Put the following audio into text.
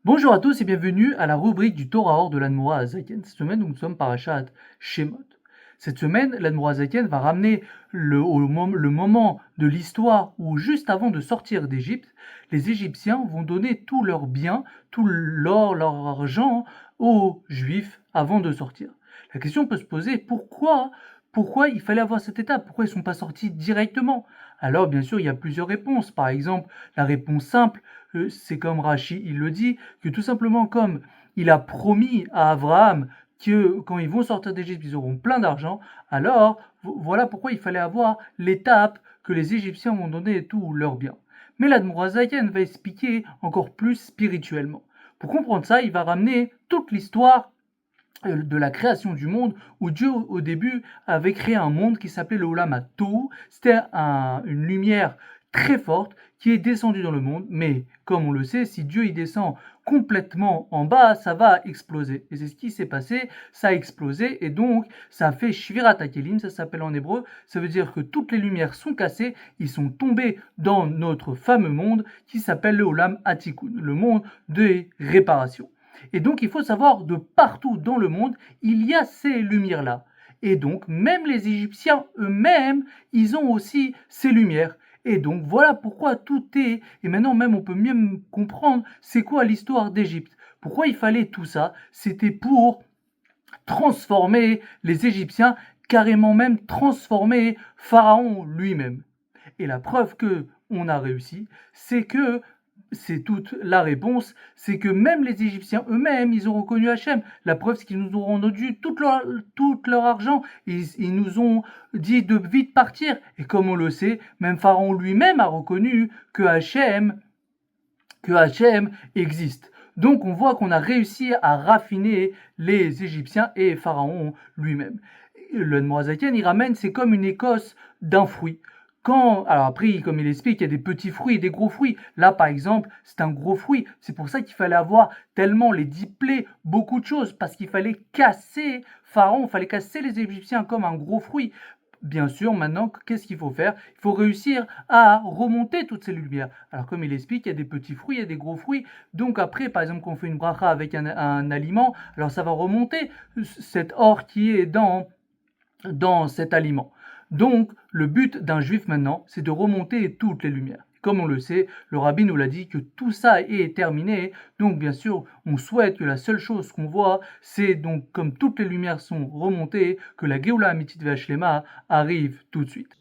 Bonjour à tous et bienvenue à la rubrique du Torah Or de l'Admora Azaken. Cette semaine, nous sommes parachat Shemot. Cette semaine, l'Admora Azaken va ramener le moment de l'histoire où, juste avant de sortir d'Égypte, les Égyptiens vont donner tous leurs biens, tout l'or, leur argent aux Juifs avant de sortir. La question peut se poser pourquoi il fallait avoir cette étape? Pourquoi ils ne sont pas sortis directement? Alors, bien sûr, il y a plusieurs réponses. Par exemple, la réponse simple, c'est comme Rachi, il le dit, que tout simplement comme il a promis à Abraham que quand ils vont sortir d'Égypte, ils auront plein d'argent, alors voilà pourquoi il fallait avoir l'étape que les Égyptiens vont donner tous leurs biens. Mais l'Admorazaïen va expliquer encore plus spirituellement. Pour comprendre ça, il va ramener toute l'histoire de la création du monde, où Dieu au début avait créé un monde qui s'appelait le Olam HaTohu. C'était une lumière très forte qui est descendue dans le monde, mais comme on le sait, si Dieu y descend complètement en bas, ça va exploser. Et c'est ce qui s'est passé, ça a explosé, et donc ça a fait Shvirat HaKelim, ça s'appelle en hébreu, ça veut dire que toutes les lumières sont cassées, ils sont tombés dans notre fameux monde qui s'appelle le Olam Hatikun, le monde des réparations. Et donc, il faut savoir, de partout dans le monde, il y a ces lumières-là. Et donc, même les Égyptiens eux-mêmes, ils ont aussi ces lumières. Et donc, voilà pourquoi tout est... Et maintenant, même, on peut mieux comprendre c'est quoi l'histoire d'Égypte. Pourquoi il fallait tout ça? C'était pour transformer les Égyptiens, carrément même transformer Pharaon lui-même. Et la preuve que on a réussi, c'est que c'est toute la réponse, c'est que même les Égyptiens eux-mêmes, ils ont reconnu Hachem. La preuve, c'est qu'ils nous ont rendu tout leur argent. Ils nous ont dit de vite partir. Et comme on le sait, même Pharaon lui-même a reconnu que Hachem existe. Donc on voit qu'on a réussi à raffiner les Égyptiens et Pharaon lui-même. Le Noazaken, il ramène, c'est comme une écosse d'un fruit. Alors après, comme il explique, il y a des petits fruits et des gros fruits. Là, par exemple, c'est un gros fruit. C'est pour ça qu'il fallait avoir tellement les 10 plaies, beaucoup de choses, parce qu'il fallait casser Pharaon, il fallait casser les Égyptiens comme un gros fruit. Bien sûr, maintenant, qu'est-ce qu'il faut faire? Il faut réussir à remonter toutes ces lumières. Alors, comme il explique, il y a des petits fruits, il y a des gros fruits. Donc après, par exemple, quand on fait une bracha avec un aliment, alors ça va remonter cet or qui est dans cet aliment. Donc, le but d'un juif maintenant, c'est de remonter toutes les lumières. Comme on le sait, le rabbi nous l'a dit que tout ça est terminé. Donc, bien sûr, on souhaite que la seule chose qu'on voit, c'est donc, comme toutes les lumières sont remontées, que la Geoula Amitit V'Ashlema arrive tout de suite.